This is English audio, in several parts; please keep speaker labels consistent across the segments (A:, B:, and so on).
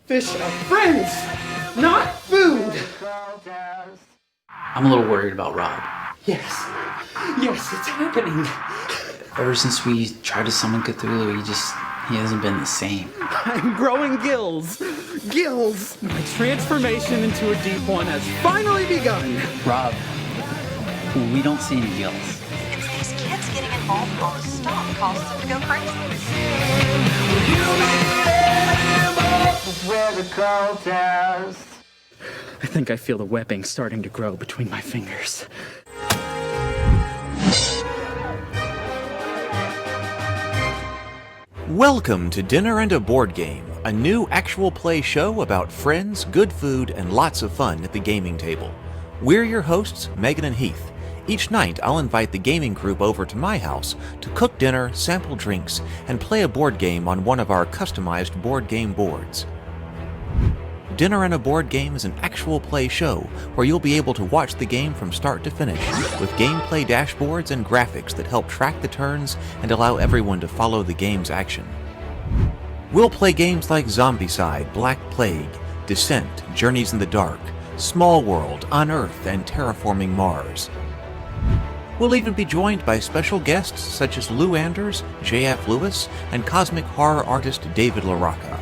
A: Fish are friends, not food.
B: I'm a little worried about Rob.
A: Yes, it's happening.
B: Ever since we tried to summon Cthulhu, he hasn't been the same.
A: I'm growing gills. My transformation into a deep one has finally begun.
B: Rob, we don't see any gills.
C: It's these kids getting involved in all this stuff causes them to go crazy.
A: I think I feel the webbing starting to grow between my fingers.
D: Welcome to Dinner and a Board Game, a new actual play show about friends, good food, and lots of fun at the gaming table. We're your hosts, Megan and Heath. Each night, I'll invite the gaming group over to my house to cook dinner, sample drinks, and play a board game on one of our customized board game boards. Dinner and a Board Game is an actual play show where you'll be able to watch the game from start to finish, with gameplay dashboards and graphics that help track the turns and allow everyone to follow the game's action. We'll play games like Zombicide, Black Plague, Descent, Journeys in the Dark, Small World, Unearthed, and Terraforming Mars. We'll even be joined by special guests such as Lou Anders, J.F. Lewis, and cosmic horror artist David LaRocca.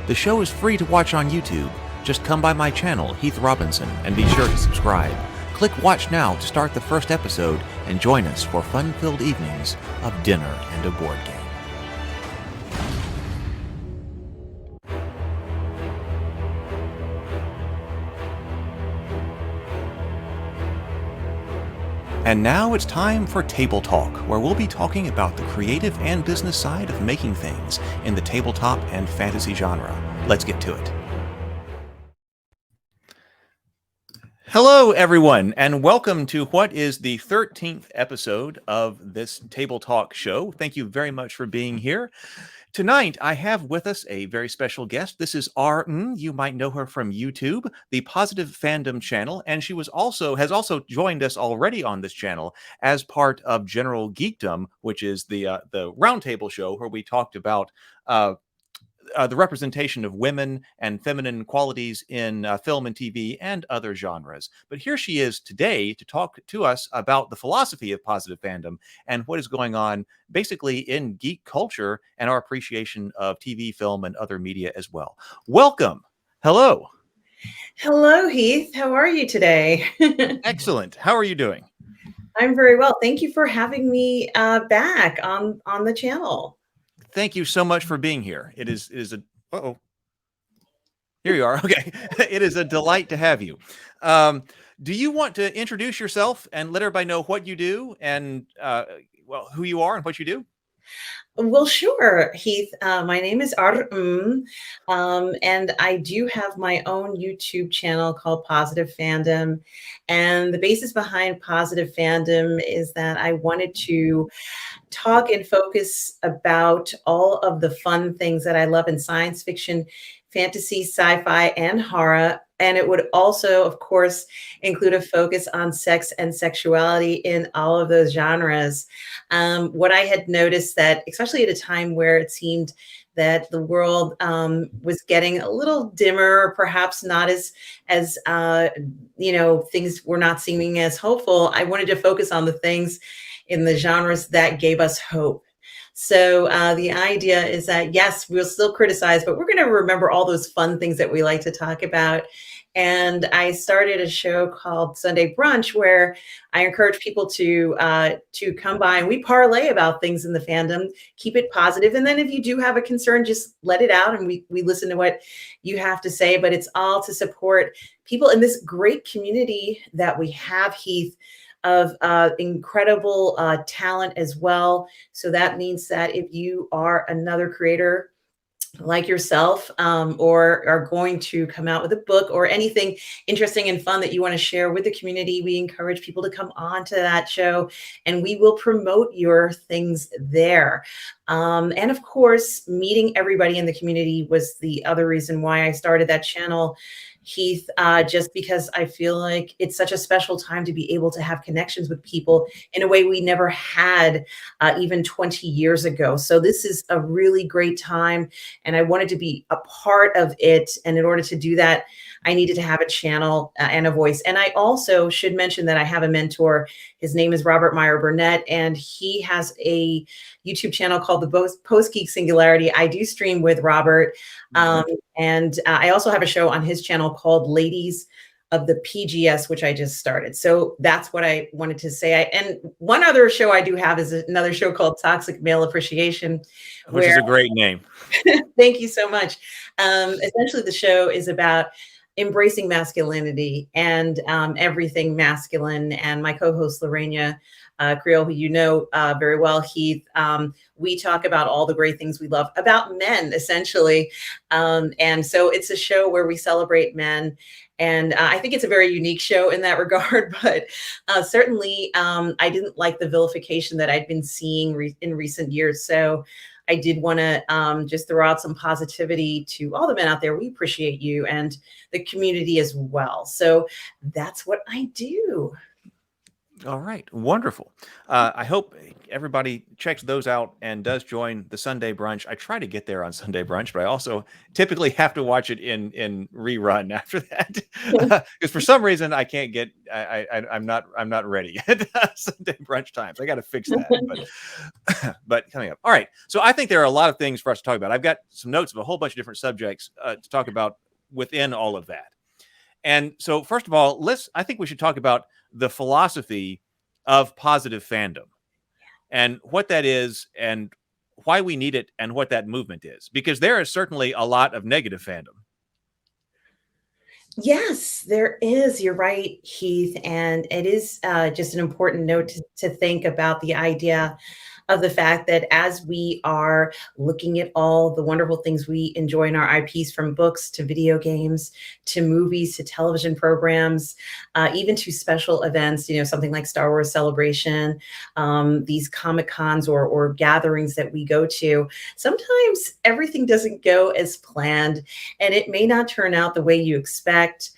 D: The show is free to watch on YouTube. Just come by my channel, Heath Robinson, and be sure to subscribe. Click Watch Now to start the first episode and join us for fun-filled evenings of Dinner and a Board Game. And now it's time for Table Talk, where we'll be talking about the creative and business side of making things in the tabletop and fantasy genre. Let's get to it. Hello, everyone, and welcome to what is the 13th episode of this Table Talk show. Thank you very much for being here. Tonight, I have with us a very special guest. This is Rrr Mmmm. You might know her from YouTube, the Positive Fandom channel, and she has also joined us already on this channel as part of General Geekdom, which is the roundtable show where we talked about the representation of women and feminine qualities in film and TV and other genres. But here she is today to talk to us about the philosophy of positive fandom and what is going on basically in geek culture and our appreciation of TV, film, and other media as well. Welcome. Hello.
E: Hello, Heath. How are you today?
D: Excellent. How are you doing?
E: I'm very well. Thank you for having me back on the channel.
D: Thank you so much for being here. It is a here you are. Okay. It is a delight to have you. Do you want to introduce yourself and let everybody know what you do and who you are and what you do?
E: Well, sure, Heath. My name is Rrr Mmmm, and I do have my own YouTube channel called Positive Fandom. And the basis behind Positive Fandom is that I wanted to talk and focus about all of the fun things that I love in science fiction, fantasy, sci-fi, and horror. And it would also, of course, include a focus on sex and sexuality in all of those genres. What I had noticed that, especially at a time where it seemed that the world was getting a little dimmer, perhaps not as things were not seeming as hopeful, I wanted to focus on the things in the genres that gave us hope. So the idea is that, yes, we'll still criticize, but we're going to remember all those fun things that we like to talk about. And I started a show called Sunday Brunch, where I encourage people to come by and we parlay about things in the fandom, keep it positive. And then if you do have a concern, just let it out and we listen to what you have to say. But it's all to support people in this great community that we have, Heath, of incredible talent as well. So that means that if you are another creator like yourself, or are going to come out with a book or anything interesting and fun that you want to share with the community, we encourage people to come on to that show and we will promote your things there. And of course, meeting everybody in the community was the other reason why I started that channel, Heath, just because I feel like it's such a special time to be able to have connections with people in a way we never had even 20 years ago. So this is a really great time, and I wanted to be a part of it. And in order to do that, I needed to have a channel and a voice. And I also should mention that I have a mentor. His name is Robert Meyer Burnett, and he has a YouTube channel called the Post Geek Singularity. I do stream with Robert. Um, and I also have a show on his channel called Ladies of the PGS, which I just started. So that's what I wanted to say. And one other show I do have is another show called Toxic Male Appreciation,
F: which is a great name.
E: Thank you so much. Essentially, the show is about embracing masculinity and everything masculine. And my co-host Lorena Creel, who you know very well, Heath, we talk about all the great things we love about men, essentially. And so it's a show where we celebrate men. And I think it's a very unique show in that regard, but certainly I didn't like the vilification that I'd been seeing in recent years. So I did want to just throw out some positivity to all the men out there. We appreciate you and the community as well. So that's what I do.
F: All right. Wonderful. I hope everybody checks those out and does join the Sunday brunch. I try to get there on Sunday brunch, but I also typically have to watch it in rerun after that because for some reason I can't get. I'm not ready at Sunday brunch times. I got to fix that. But coming up. All right. So I think there are a lot of things for us to talk about. I've got some notes of a whole bunch of different subjects to talk about within all of that. And so first of all, I think we should talk about the philosophy of positive fandom and what that is and why we need it and what that movement is, because there is certainly a lot of negative fandom.
E: Yes, there is. You're right, Heath. And it is just an important note to think about the idea of the fact that as we are looking at all the wonderful things we enjoy in our IPs, from books to video games to movies to television programs, even to special events, something like Star Wars Celebration, these Comic Cons or gatherings that we go to, sometimes everything doesn't go as planned and it may not turn out the way you expect.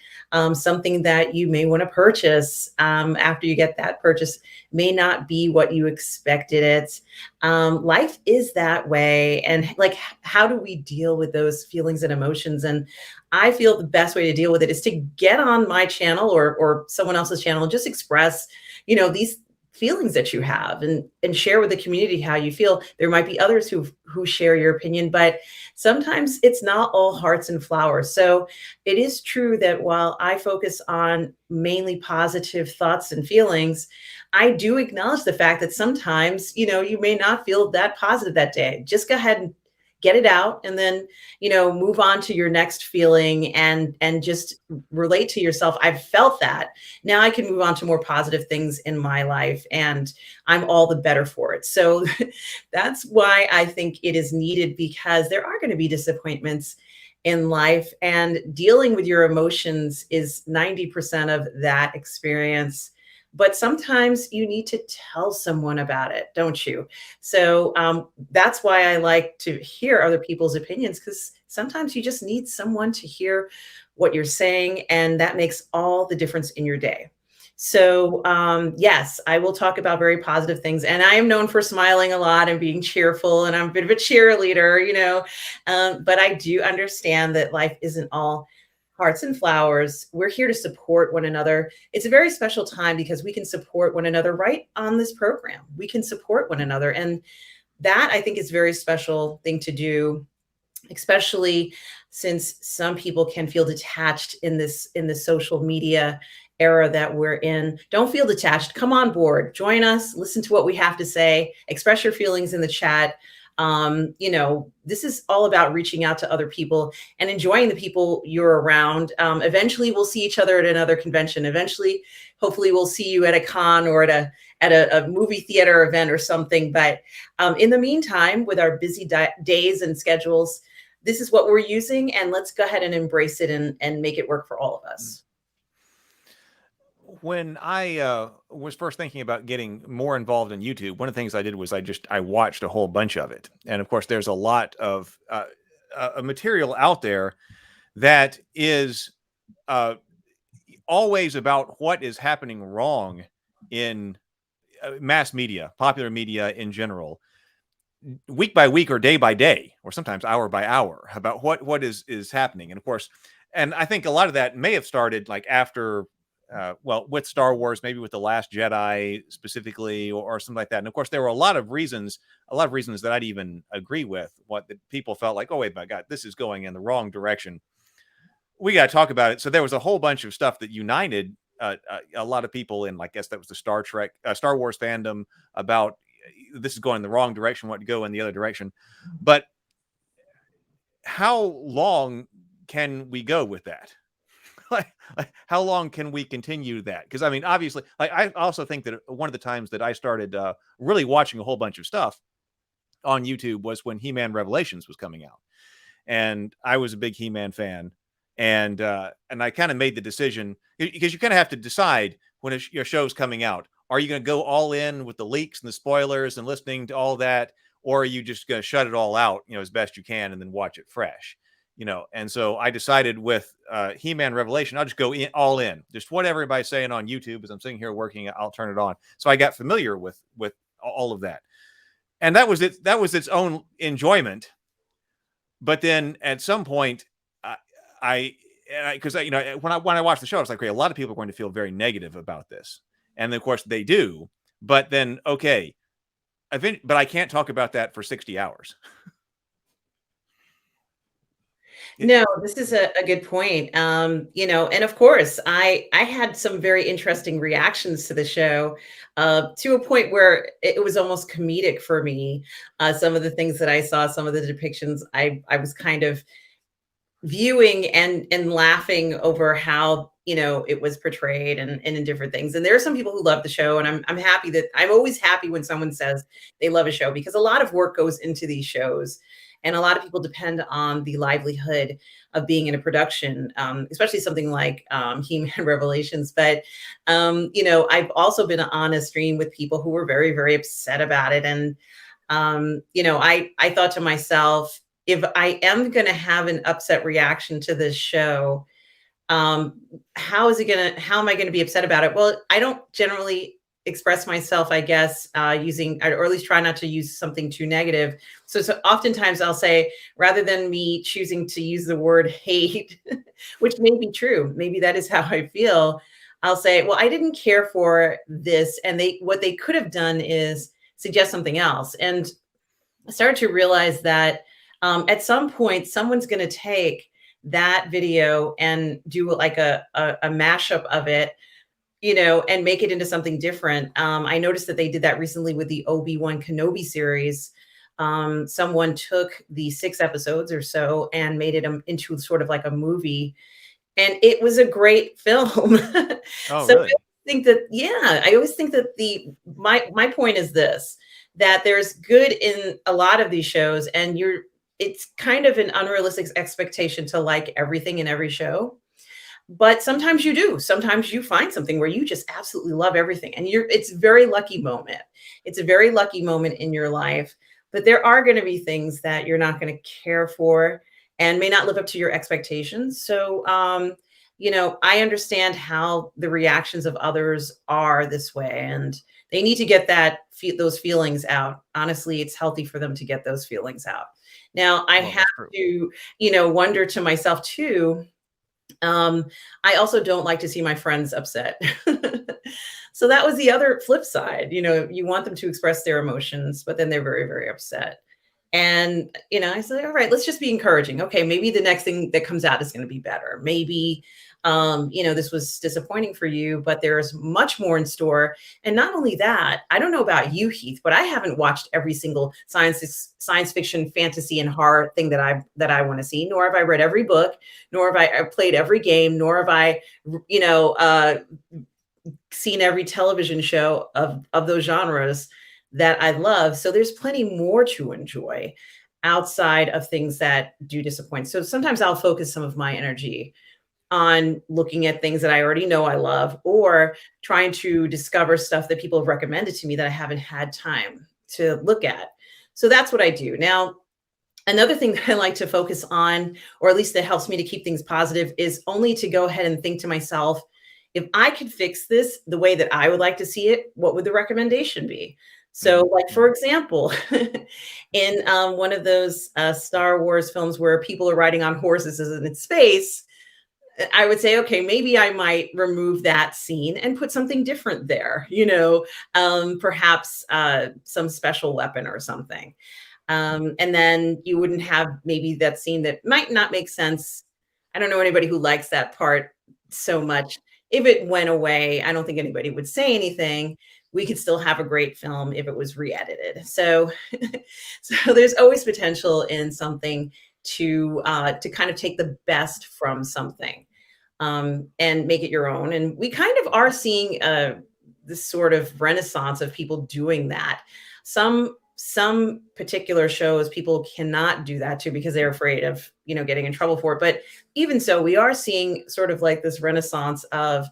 E: Something that you may want to purchase after you get that purchase may not be what you expected it. Life is that way. And like, how do we deal with those feelings and emotions? And I feel the best way to deal with it is to get on my channel or someone else's channel and just express, these feelings that you have and share with the community how you feel. There might be others who share your opinion, but sometimes it's not all hearts and flowers. So it is true that while I focus on mainly positive thoughts and feelings, I do acknowledge the fact that sometimes, you may not feel that positive that day. Just go ahead and get it out and then, move on to your next feeling and just relate to yourself. I've felt that. Now I can move on to more positive things in my life and I'm all the better for it. So that's why I think it is needed, because there are going to be disappointments in life, and dealing with your emotions is 90% of that experience. But sometimes you need to tell someone about it, don't you? So that's why I like to hear other people's opinions, because sometimes you just need someone to hear what you're saying, and that makes all the difference in your day. So yes, I will talk about very positive things, and I am known for smiling a lot and being cheerful, and I'm a bit of a cheerleader, but I do understand that life isn't all hearts and flowers. We're here to support one another. It's a very special time because we can support one another right on this program. We can support one another. And that, I think, is a very special thing to do, especially since some people can feel detached in the social media era that we're in. Don't feel detached. Come on board. Join us. Listen to what we have to say. Express your feelings in the chat. This is all about reaching out to other people and enjoying the people you're around. Eventually we'll see each other at another convention. Eventually, hopefully we'll see you at a con or at a movie theater event or something. But in the meantime, with our busy days and schedules, this is what we're using, and let's go ahead and embrace it and make it work for all of us.
F: When I was first thinking about getting more involved in YouTube, one of the things I did was I watched a whole bunch of it. And of course, there's a lot of material out there that is uh, always about what is happening wrong in mass media, popular media in general, week by week or day by day, or sometimes hour by hour, about what is happening. And of course, and I think a lot of that may have started like after, well, with Star Wars, maybe with the Last Jedi specifically, or something like that. And of course, there were a lot of reasons that I'd even agree with. What the people felt like, oh wait, my God, this is going in the wrong direction. We got to talk about it. So there was a whole bunch of stuff that united a lot of people in, I guess that was the Star Wars fandom, about this is going in the wrong direction, what to go in the other direction. But how long can we go with that? like how long can we continue that? Because I mean, obviously, like I also think that one of the times that I started really watching a whole bunch of stuff on YouTube was when He-Man Revelations was coming out, and I was a big He-Man fan, and I kind of made the decision, because you kind of have to decide when your show's coming out. Are you going to go all in with the leaks and the spoilers and listening to all that, or are you just going to shut it all out, as best you can, and then watch it fresh? And so I decided with He-Man Revelation, I'll just go all in, just what everybody's saying on YouTube. As I'm sitting here working, I'll turn it on. So I got familiar with all of that, and that was its own enjoyment. But then at some point, because when I watched the show, I was like, okay, a lot of people are going to feel very negative about this, and of course they do. But then, okay, but I can't talk about that for 60 hours.
E: No, this is a good point. And of course, I had some very interesting reactions to the show, to a point where it was almost comedic for me. Some of the things that I saw, some of the depictions, I was kind of viewing and laughing over how it was portrayed, and in different things. And there are some people who love the show, and I'm happy that I'm always happy when someone says they love a show, because a lot of work goes into these shows, and a lot of people depend on the livelihood of being in a production, especially something like He-Man Revelations. But I've also been on a stream with people who were very, very upset about it. And I thought to myself, if I am going to have an upset reaction to this show, how am I going to be upset about it? Well, I don't generally express myself, I guess, using, or at least try not to use something too negative. So oftentimes I'll say, rather than me choosing to use the word hate, which may be true, maybe that is how I feel, I'll say, well, I didn't care for this. And what they could have done is suggest something else. And I started to realize that at some point, someone's going to take that video and do like a mashup of it, and make it into something different. I noticed that they did that recently with the Obi-Wan Kenobi series. Someone took the 6 episodes or so and made it into sort of like a movie, and it was a great film.
F: Oh,
E: So
F: really?
E: I always think that my point is this, that there's good in a lot of these shows, and it's kind of an unrealistic expectation to like everything in every show. But sometimes you do. Sometimes you find something where you just absolutely love everything. And it's a very lucky moment. It's a very lucky moment in your life. But there are going to be things that you're not going to care for and may not live up to your expectations. So, I understand how the reactions of others are this way, and they need to get those feelings out. Honestly, it's healthy for them to get those feelings out. Now, I have to, wonder to myself too. I also don't like to see my friends upset. So that was the other flip side. You want them to express their emotions, but then they're very, very upset. And, I said, all right, let's just be encouraging. Okay, maybe the next thing that comes out is going to be better. Maybe, this was disappointing for you, but there's much more in store. And not only that, I don't know about you, Heath, but I haven't watched every single science fiction, fantasy, and horror thing that I want to see, nor have I read every book, nor have I played every game, nor have I, seen every television show of those genres that I love. So there's plenty more to enjoy outside of things that do disappoint. So sometimes I'll focus some of my energy on looking at things that I already know I love, or trying to discover stuff that people have recommended to me that I haven't had time to look at. So that's what I do. Now, Another thing that I like to focus on, or at least that helps me to keep things positive, is only to go ahead and think to myself, if I could fix this the way that I would like to see it, what would the recommendation be? So, like, for example, in one of those Star Wars films where people are riding on horses in space, I would say, okay, maybe I might remove that scene and put something different there, perhaps some special weapon or something. And then you wouldn't have maybe that scene that might not make sense. I don't know anybody who likes that part so much. If it went away, I don't think anybody would say anything. We could still have a great film if it was re-edited. So, so there's always potential in something to kind of take the best from something and make it your own. And we kind of are seeing this sort of renaissance of people doing that. Some particular shows people cannot do that to because they're afraid of getting in trouble for it. But even so, we are seeing sort of like this renaissance of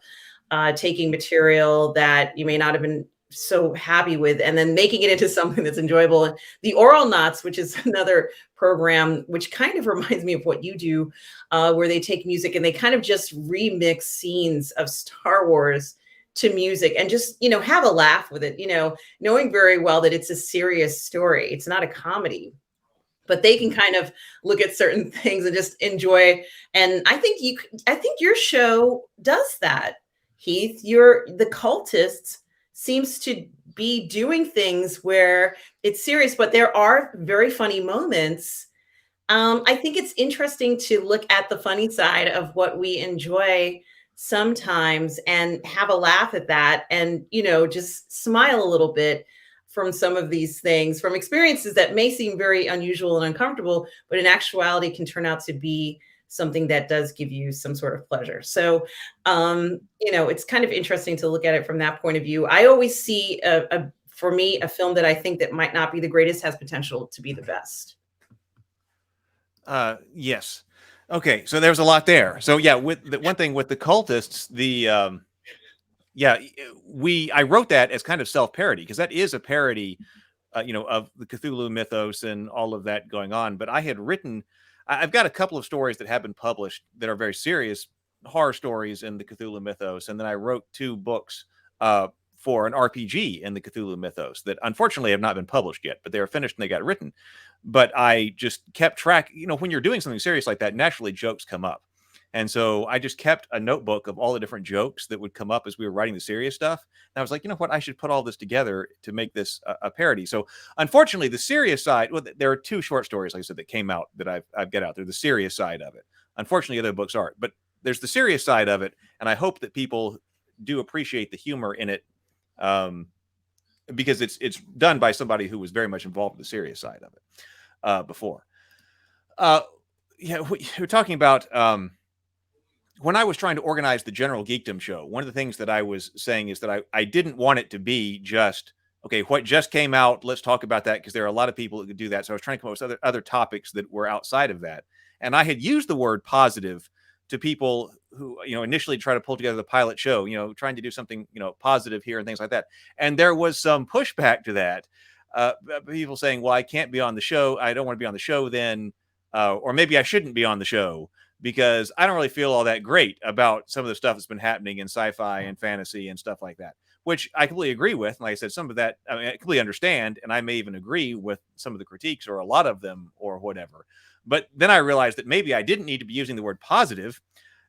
E: taking material that you may not have been so happy with and then making it into something that's enjoyable. The Oral Knots, which is another program which kind of reminds me of what you do, where they take music and they kind of just remix scenes of Star Wars to music and just have a laugh with it, knowing very well that it's a serious story, it's not a comedy, but they can kind of look at certain things and just enjoy. And I think your show does that, Heath. The Cultists seems to be doing things where it's serious, but there are very funny moments. I think it's interesting to look at the funny side of what we enjoy sometimes and have a laugh at that and just smile a little bit from some of these things, from experiences that may seem very unusual and uncomfortable, but in actuality can turn out to be something that does give you some sort of pleasure. So, it's kind of interesting to look at it from that point of view. I always see, for me, a film that I think that might not be the greatest has potential to be the best.
F: Yes. Okay. So there's a lot there. So yeah, with the one thing with the Cultists, I wrote that as kind of self-parody because that is a parody, of the Cthulhu mythos and all of that going on. But I've got a couple of stories that have been published that are very serious horror stories in the Cthulhu mythos. And then I wrote 2 books for an RPG in the Cthulhu mythos that unfortunately have not been published yet, but they were finished and they got written. But I just kept track, when you're doing something serious like that, naturally jokes come up. And so I just kept a notebook of all the different jokes that would come up as we were writing the serious stuff. And I was like, you know what, I should put all this together to make this a parody. So unfortunately, the serious side, well, there are 2 short stories, like I said, that came out that I've got out there, the serious side of it. Unfortunately, other books aren't, but there's the serious side of it. And I hope that people do appreciate the humor in it, because it's done by somebody who was very much involved in the serious side of it before. We're talking about when I was trying to organize the General Geekdom show, one of the things that I was saying is that I didn't want it to be just, okay, what just came out, let's talk about that, because there are a lot of people that could do that. So I was trying to come up with other topics that were outside of that. And I had used the word positive to people who, initially try to pull together the pilot show, trying to do something, positive here and things like that. And there was some pushback to that. People saying, well, I can't be on the show. I don't want to be on the show then. Or maybe I shouldn't be on the show because I don't really feel all that great about some of the stuff that's been happening in sci-fi and fantasy and stuff like that, which I completely agree with. And like I said, some of that, I completely understand. And I may even agree with some of the critiques or a lot of them or whatever. But then I realized that maybe I didn't need to be using the word positive,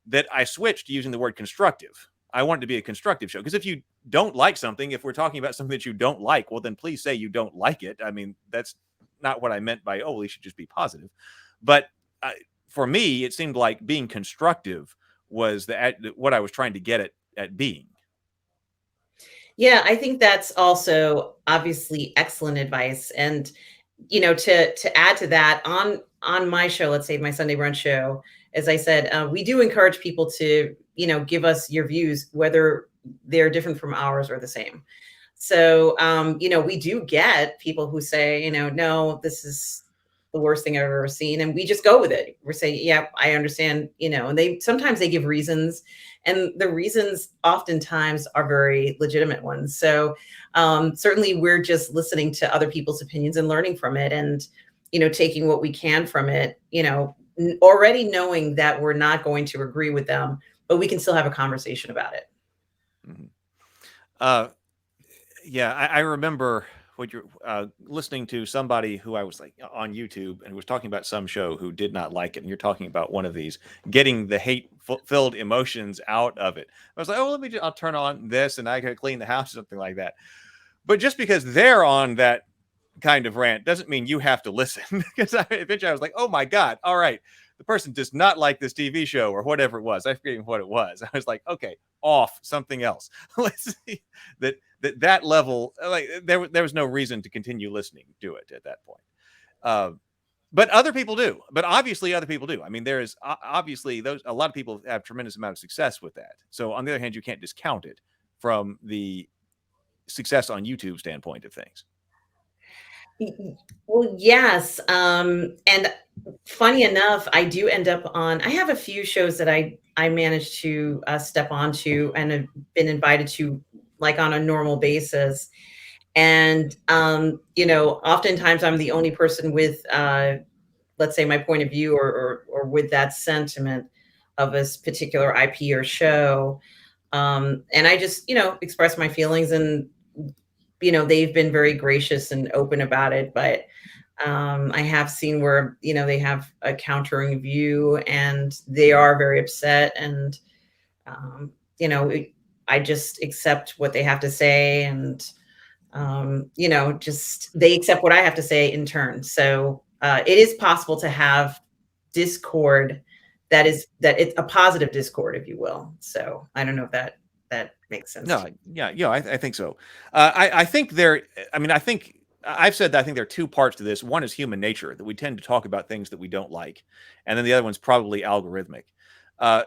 F: that I switched to using the word constructive. I want it to be a constructive show. Because if you don't like something, if we're talking about something that you don't like, well, then please say you don't like it. I mean, that's not what I meant by, we should just be positive. But for me, it seemed like being constructive was what I was trying to get at being.
E: Yeah, I think that's also obviously excellent advice. And to add to that, on my show, let's say my Sunday brunch show, as I said, we do encourage people to give us your views, whether they're different from ours or the same. So we do get people who say, no, this is the worst thing I've ever seen, and we just go with it. We're saying, yeah, I understand, and sometimes they give reasons, and the reasons oftentimes are very legitimate ones. So certainly we're just listening to other people's opinions and learning from it. And taking what we can from it, already knowing that we're not going to agree with them, but we can still have a conversation about it.
F: Mhm. Uh, yeah, I remember what you're listening to somebody who I was like on YouTube and was talking about some show who did not like it. And you're talking about one of these getting the hate-filled emotions out of it. I was like, oh, I'll turn on this and I can clean the house or something like that. But just because they're on that kind of rant doesn't mean you have to listen. Because eventually I was like, oh my God, all right. The person does not like this TV show or whatever it was. I forget even what it was. I was like, okay, off something else. Let's see that level, like there was no reason to continue listening to it at that point. But other people do. But obviously other people do. I mean, there is obviously a lot of people have tremendous amount of success with that. So on the other hand, you can't discount it from the success on YouTube standpoint of things.
E: Well, yes. And funny enough, I do end up I have a few shows that I managed to step onto and have been invited to, like, on a normal basis. And, oftentimes I'm the only person with, let's say, my point of view, or with that sentiment of a particular IP or show. And I just, express my feelings, and, they've been very gracious and open about it. But I have seen where, they have a countering view and they are very upset. And, I just accept what they have to say. And, just they accept what I have to say in turn. So it is possible to have discord that it's a positive discord, if you will. So I don't know if that makes sense.
F: No, yeah, I think so. I think I think I've said that I think there are two parts to this. One is human nature, that we tend to talk about things that we don't like, and then the other one's probably algorithmic.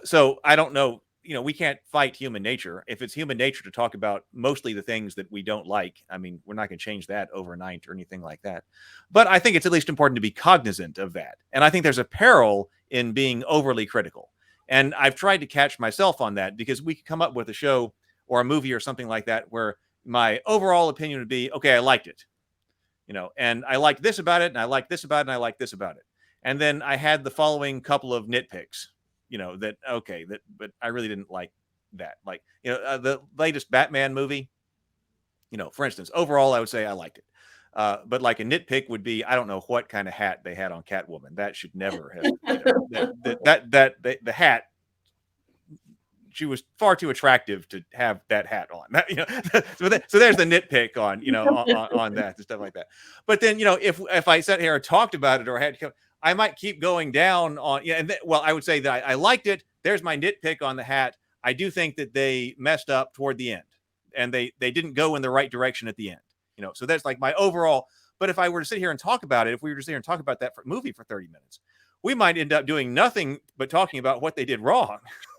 F: So I don't know. We can't fight human nature. If it's human nature to talk about mostly the things that we don't like, I mean, we're not going to change that overnight or anything like that. But I think it's at least important to be cognizant of that. And I think there's a peril in being overly critical. And I've tried to catch myself on that, because we could come up with a show or a movie or something like that where my overall opinion would be, okay, I liked it, and I liked this about it, and I liked this about it, and I liked this about it. And then I had the following couple of nitpicks, but I really didn't like that. Like, the latest Batman movie, for instance, overall, I would say I liked it. But like a nitpick would be, I don't know what kind of hat they had on Catwoman. That should never have, the hat, she was far too attractive to have that hat on. So there's the nitpick on, on that and stuff like that. But then, if I sat here and talked about it, or had to, I might keep going down on, I would say that I liked it. There's my nitpick on the hat. I do think that they messed up toward the end, and they didn't go in the right direction at the end, so that's like my overall. But if I were to sit here and talk about it, if we were to sit here and talk about that movie for 30 minutes, we might end up doing nothing but talking about what they did wrong.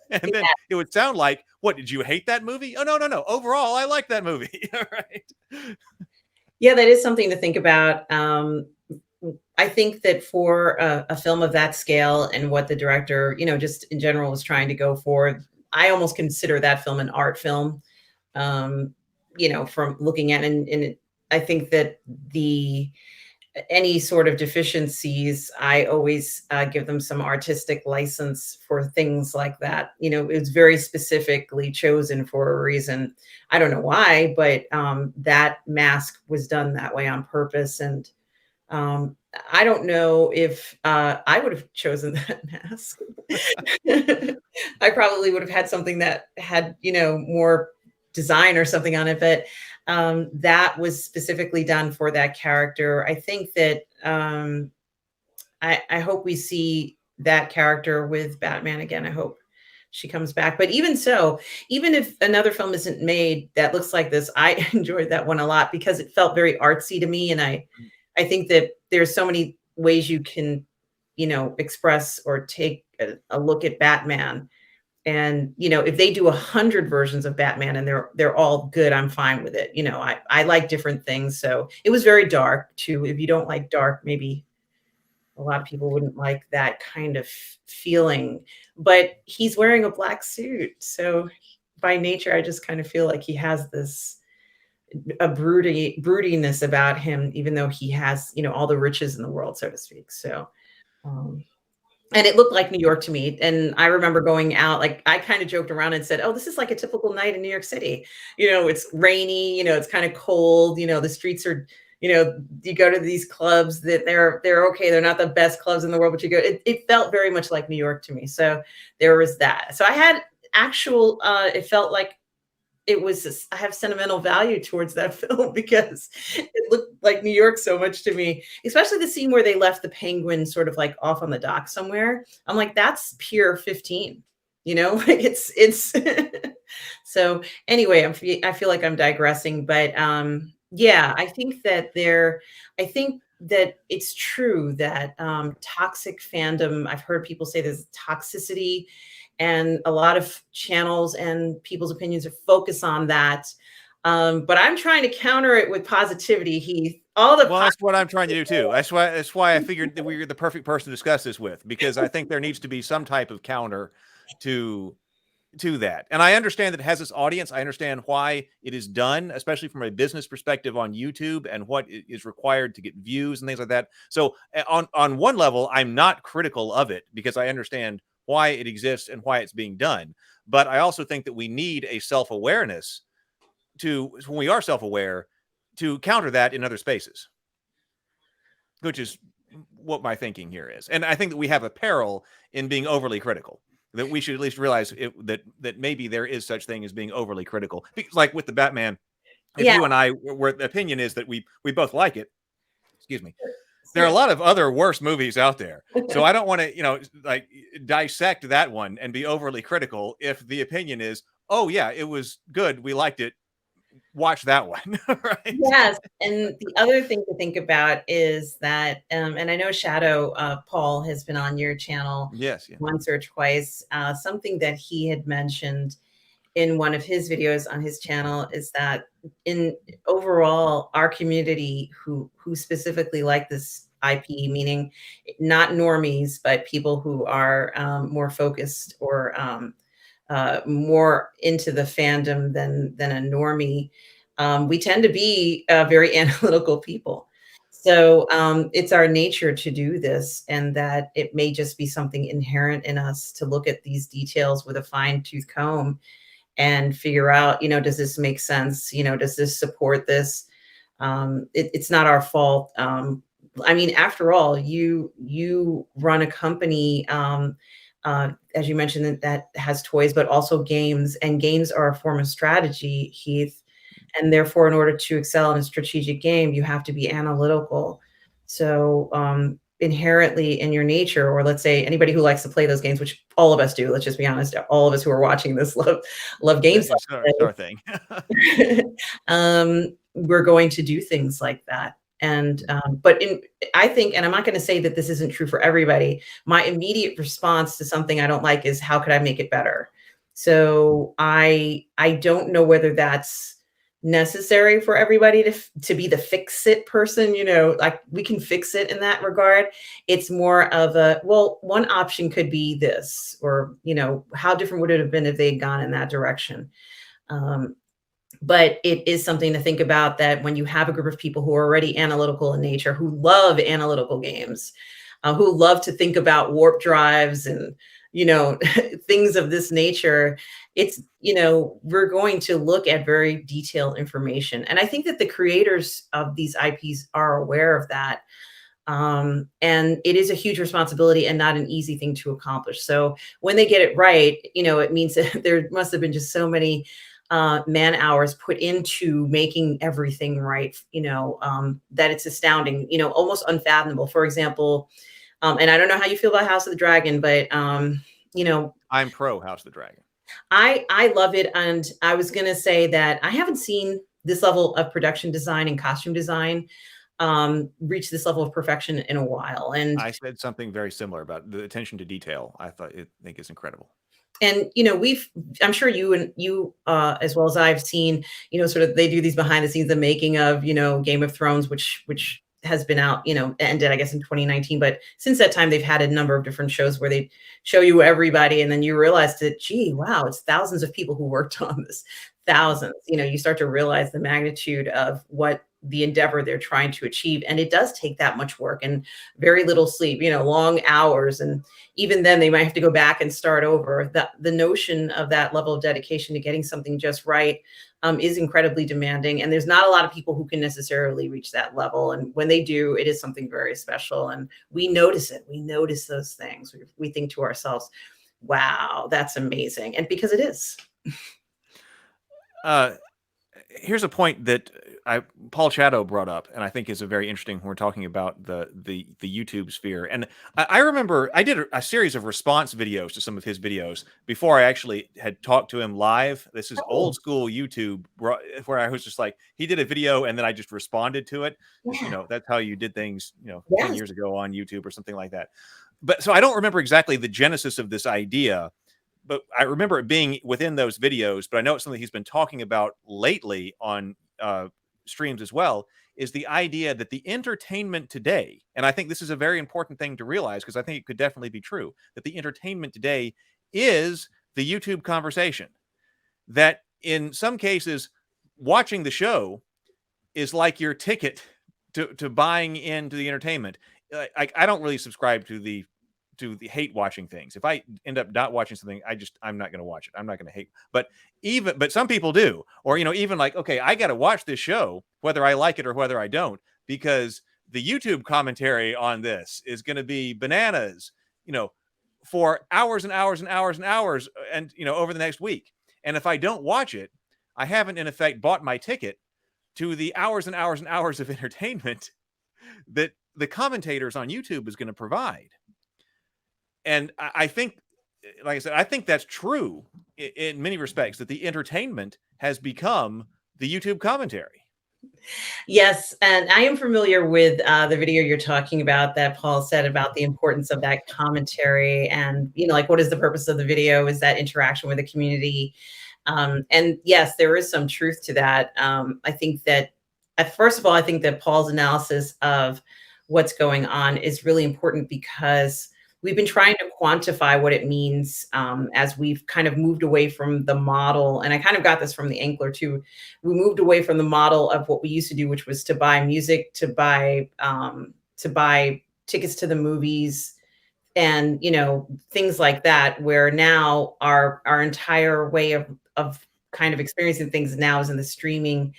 F: And then it would sound like, what, did you hate that movie? Oh, no. Overall, I like that movie. Right.
E: Yeah, that is something to think about. I think that for a film of that scale and what the director, just in general was trying to go for, I almost consider that film an art film, from looking at it. And I think that any sort of deficiencies, I always give them some artistic license for things like that. It was very specifically chosen for a reason. I don't know why, but that mask was done that way on purpose. And I don't know if I would have chosen that mask. I probably would have had something that had, more design or something on it, but that was specifically done for that character. I think that I hope we see that character with Batman again. I hope she comes back. But even so, even if another film isn't made that looks like this, I enjoyed that one a lot because it felt very artsy to me. And I think that there's so many ways you can, express or take a look at Batman. And, if they do 100 versions of Batman and they're all good, I'm fine with it. I like different things. So it was very dark too. If you don't like dark, maybe a lot of people wouldn't like that kind of feeling, but he's wearing a black suit. So by nature, I just kind of feel like he has this a broodiness about him, even though he has, all the riches in the world, so to speak. So, um, and it looked like New York to me. And I remember going out, like I kind of joked around and said, "Oh, this is like a typical night in New York City. It's rainy, it's kind of cold, the streets are, you go to these clubs that they're okay. They're not the best clubs in the world, but you go, it felt very much like New York to me. So there was that. So I had actual, it felt like I have sentimental value towards that film because it looked like New York so much to me, especially the scene where they left the penguin sort of like off on the dock somewhere. I'm like, that's pure 15, like it's so anyway, I feel like I'm digressing, but yeah, I think that it's true that toxic fandom, I've heard people say there's toxicity, and a lot of channels and people's opinions are focused on that. But I'm trying to counter it with positivity, Heath.
F: Well, that's what I'm trying to do too. That's why I figured that we were the perfect person to discuss this with, because I think there needs to be some type of counter to that. And I understand that it has its audience. I understand why it is done, especially from a business perspective on YouTube and what is required to get views and things like that. So on one level, I'm not critical of it because I understand why it exists and why it's being done. But I also think that we need a self-awareness when we are self-aware, to counter that in other spaces, which is what my thinking here is. And I think that we have a peril in being overly critical, that we should at least realize that maybe there is such thing as being overly critical. Because like with the Batman, if you and I were, the opinion is that we both like it, excuse me, there are a lot of other worse movies out there. So I don't want to, like dissect that one and be overly critical if the opinion is, oh yeah, it was good, we liked it, watch that one. Right?
E: Yes. And the other thing to think about is that, and I know Shadow Paul has been on your channel once or twice. Something that he had mentioned in one of his videos on his channel is that in overall our community who specifically like this IP, meaning not normies, but people who are more focused or more into the fandom than a normie, we tend to be very analytical people. So it's our nature to do this, and that it may just be something inherent in us to look at these details with a fine-tooth comb and figure out, does this make sense? Does this support this? It's not our fault. I mean, after all, you run a company, as you mentioned, that has toys, but also games, and games are a form of strategy, Heath. And therefore, in order to excel in a strategic game, you have to be analytical. So inherently in your nature, or let's say anybody who likes to play those games, which all of us do, let's just be honest, all of us who are watching this love games.
F: It's our thing.
E: We're going to do things like that. And but I think, and I'm not going to say that this isn't true for everybody, my immediate response to something I don't like is, how could I make it better? So I don't know whether that's necessary for everybody to be the fix it person, like we can fix it in that regard. It's more of a, well, one option could be this, or how different would it have been if they had gone in that direction. But it is something to think about, that when you have a group of people who are already analytical in nature, who love analytical games, who love to think about warp drives and things of this nature, it's, we're going to look at very detailed information. And I think that the creators of these IPs are aware of that. And it is a huge responsibility and not an easy thing to accomplish. So when they get it right, it means that there must have been just so many man hours put into making everything right, that it's astounding, almost unfathomable. For example, and I don't know how you feel about House of the Dragon, but
F: I'm pro House of the Dragon.
E: I love it. And I was going to say that I haven't seen this level of production design and costume design reach this level of perfection in a while. And
F: I said something very similar about the attention to detail. I think it's incredible.
E: And, I'm sure you as well as I've seen, sort of, they do these behind the scenes, the making of, Game of Thrones, which has been out, ended, I guess, in 2019. But since that time, they've had a number of different shows where they show you everybody. And then you realize that, gee, wow, it's thousands of people who worked on this. thousands. You start to realize the magnitude of what the endeavor they're trying to achieve. And it does take that much work and very little sleep, long hours. And even then they might have to go back and start over. The notion of that level of dedication to getting something just right is incredibly demanding. And there's not a lot of people who can necessarily reach that level. And when they do, it is something very special. And we notice it. We notice those things. We think to ourselves, wow, that's amazing. And because it is.
F: Here's a point that Paul Shadow brought up, and I think is a very interesting when we're talking about the YouTube sphere. And I remember I did a series of response videos to some of his videos before I actually had talked to him live. This is old school YouTube, where I was just like, he did a video and then I just responded to it.
E: Yeah.
F: That's how you did things, 10
E: Yes.
F: years ago on YouTube or something like that. But so I don't remember exactly the genesis of this idea, but I remember it being within those videos. But I know it's something he's been talking about lately on streams as well, is the idea that the entertainment today, and I think this is a very important thing to realize, because I think it could definitely be true, that the entertainment today is the YouTube conversation. That in some cases, watching the show is like your ticket to buying into the entertainment. I don't really subscribe to the hate watching things. If I end up not watching something, I'm not going to watch it. I'm not going to hate. But some people do, or even like, okay, I got to watch this show whether I like it or whether I don't, because the YouTube commentary on this is going to be bananas, for hours and hours and hours and hours, and over the next week. And if I don't watch it, I haven't in effect bought my ticket to the hours and hours and hours of entertainment that the commentators on YouTube is going to provide. And I think, like I said, I think that's true in many respects, that the entertainment has become the YouTube commentary.
E: Yes, and I am familiar with the video you're talking about that Paul said about the importance of that commentary, and like, what is the purpose of the video? Is that interaction with the community? And yes, there is some truth to that. I think that, first of all, I think that Paul's analysis of what's going on is really important, because we've been trying to quantify what it means as we've kind of moved away from the model. And I kind of got this from the Ankler too. We moved away from the model of what we used to do, which was to buy music, to buy tickets to the movies, and things like that, where now our entire way of kind of experiencing things now is in the streaming,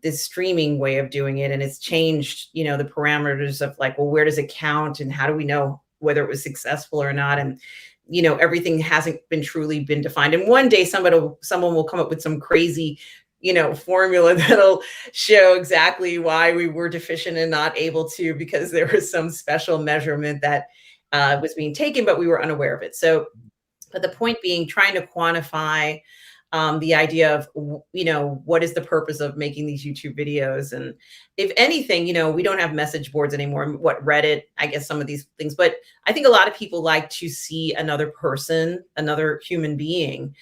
E: this streaming way of doing it. And it's changed, the parameters of like, well, where does it count, and how do we know whether it was successful or not? And everything hasn't truly been defined. And one day someone will come up with some crazy formula that'll show exactly why we were deficient and not able to, because there was some special measurement that was being taken, but we were unaware of it. So, but the point being, trying to quantify the idea of, what is the purpose of making these YouTube videos? And if anything, we don't have message boards anymore. What, Reddit, I guess some of these things, but I think a lot of people like to see another person, another human being,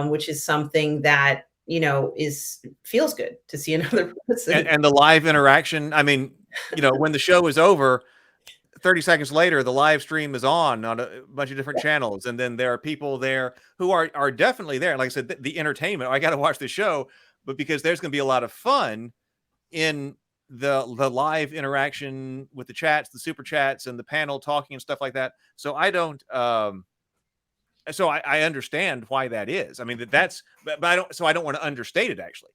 E: which is something that, feels good to see another person.
F: And the live interaction. I mean, when the show is over, 30 seconds later, the live stream is on a bunch of different channels. And then there are people there who are definitely there. Like I said, the entertainment, I got to watch the show, but because there's going to be a lot of fun in the live interaction with the chats, the super chats, and the panel talking and stuff like that. So I don't, so I understand why that is. I mean, but I don't want to understate it, actually.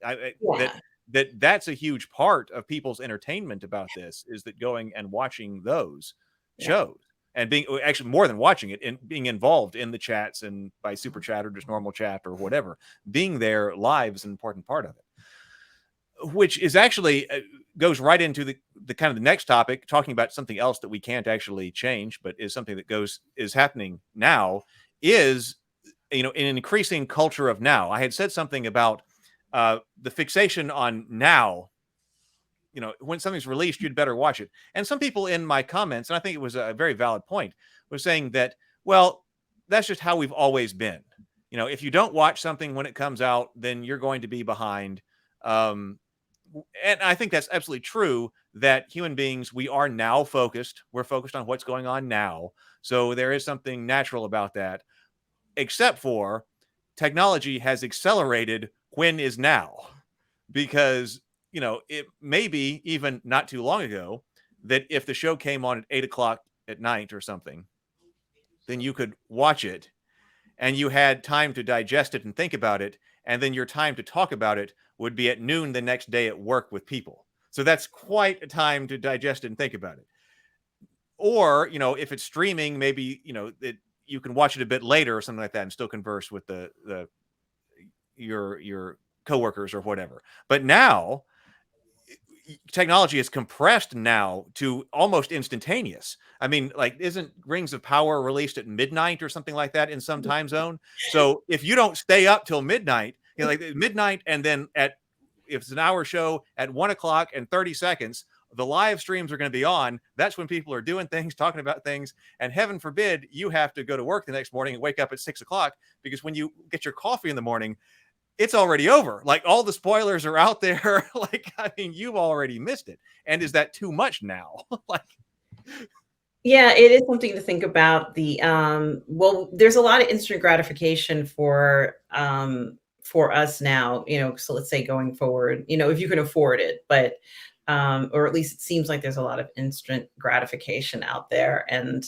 F: That's a huge part of people's entertainment about this, is that going and watching those shows, and being actually more than watching it, and being involved in the chats, and by super chat or just normal chat or whatever, being there live is an important part of it, which is actually goes right into the kind of the next topic, talking about something else that we can't actually change, but is something that is happening now, is an increasing culture of now. I had said something about the fixation on now, when something's released, you'd better watch it. And some people in my comments, and I think it was a very valid point, was saying that, well, that's just how we've always been. If you don't watch something when it comes out, then you're going to be behind. And I think that's absolutely true, that human beings, we are now focused. We're focused on what's going on now. So there is something natural about that, except for technology has accelerated when is now? Because, you know, it may be even not too long ago that if the show came on at 8 o'clock at night or something, then you could watch it and you had time to digest it and think about it. And then your time to talk about it would be at noon the next day at work with people. So that's quite a time to digest it and think about it. Or, you know, if it's streaming, maybe, you know, you can watch it a bit later or something like that and still converse with your coworkers or whatever. But now technology is compressed now to almost instantaneous. I mean, like, isn't Rings of Power released at midnight or something like that in some time zone? So if you don't stay up till midnight, you know, like midnight, and then if it's an hour show at 1 o'clock and 30 seconds, the live streams are going to be on. That's when people are doing things, talking about things, and heaven forbid you have to go to work the next morning and wake up at 6 o'clock, because when you get your coffee in the morning, it's already over. Like, all the spoilers are out there. Like, I mean, you've already missed it. And is that too much now? Like,
E: Yeah, it is something to think about. Well, there's a lot of instant gratification for us now, you know, so let's say going forward, you know, if you can afford it, but or at least it seems like there's a lot of instant gratification out there. And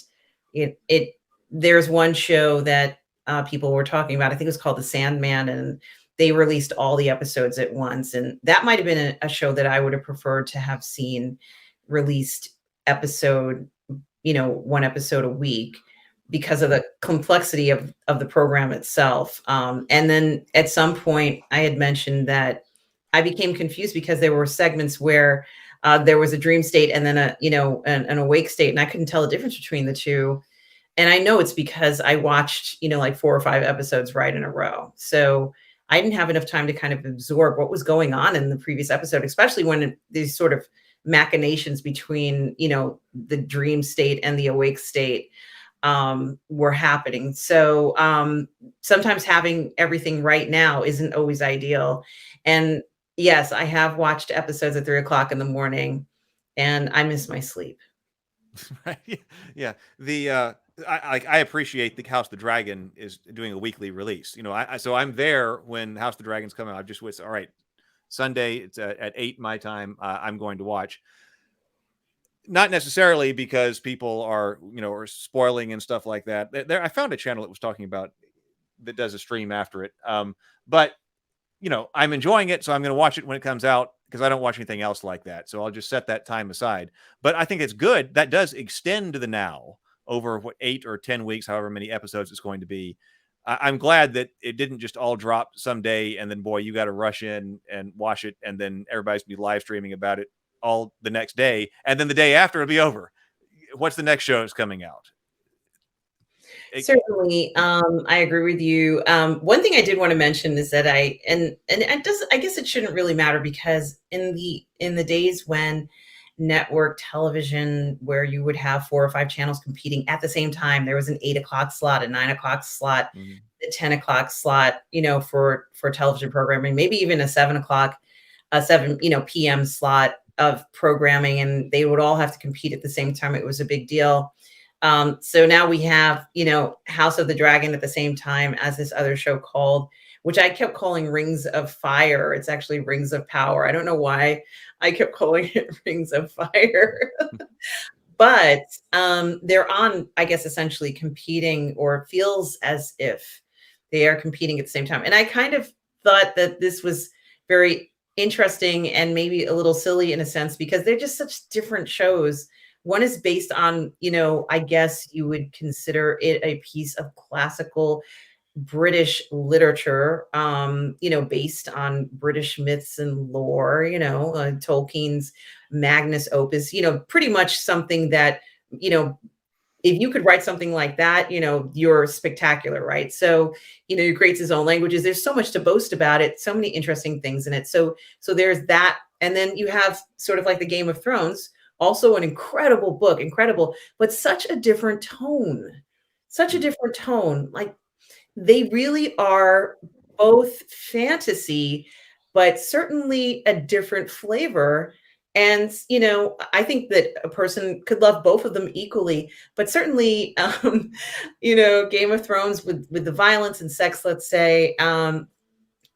E: there's one show that people were talking about, I think it was called The Sandman, and they released all the episodes at once. And that might have been a show that I would have preferred to have seen released episode, you know, one episode a week, because of the complexity of the program itself. And then at some point I had mentioned that I became confused because there were segments where there was a dream state and then an awake state, and I couldn't tell the difference between the two. And I know it's because I watched, you know, like 4 or 5 episodes right in a row. So I didn't have enough time to kind of absorb what was going on in the previous episode, especially when these sort of machinations between, you know, the dream state and the awake state were happening. So sometimes having everything right now isn't always ideal. And yes, I have watched episodes at 3 o'clock in the morning, and I miss my sleep.
F: right? Yeah. I appreciate the House of the Dragon is doing a weekly release. You know, so I'm there when House of the Dragon's coming out. I've just wait. All right, Sunday, it's at 8 my time. I'm going to watch. Not necessarily because people are, you know, are spoiling and stuff like that. I found a channel that was talking about that does a stream after it. But you know, I'm enjoying it, so I'm going to watch it when it comes out, because I don't watch anything else like that. So I'll just set that time aside. But I think it's good. That does extend to the now over 8 or 10 weeks, however many episodes it's going to be. I'm glad that it didn't just all drop someday and then, boy, you got to rush in and watch it, and then everybody's going to be live streaming about it all the next day, and then the day after it'll be over. What's the next show that's coming out?
E: Certainly, I agree with you. One thing I did want to mention is that I guess it shouldn't really matter, because in the days when network television, where you would have 4 or 5 channels competing at the same time, there was an 8 o'clock slot, a 9 o'clock slot, a 10 o'clock slot, you know, for television programming, maybe even a 7 p.m. slot of programming, and they would all have to compete at the same time. It was a big deal. So now we have, you know, House of the Dragon at the same time as this other show called, which I kept calling Rings of Fire. It's actually Rings of Power. I don't know why I kept calling it Rings of Fire. But they're on, I guess, essentially competing, or it feels as if they are competing at the same time. And I kind of thought that this was very interesting and maybe a little silly in a sense, because they're just such different shows. One is based on, you know, I guess you would consider it a piece of classical British literature, you know, based on British myths and lore, you know, Tolkien's Magnus Opus, you know, pretty much something that, you know, if you could write something like that, you know, you're spectacular, right? So, you know, he creates his own languages. There's so much to boast about it, so many interesting things in it. So there's that. And then you have sort of like the Game of Thrones, also an incredible book, incredible, but such a different tone, Like, they really are both fantasy, but certainly a different flavor. And, you know, I think that a person could love both of them equally, but certainly, you know, Game of Thrones with the violence and sex, let's say,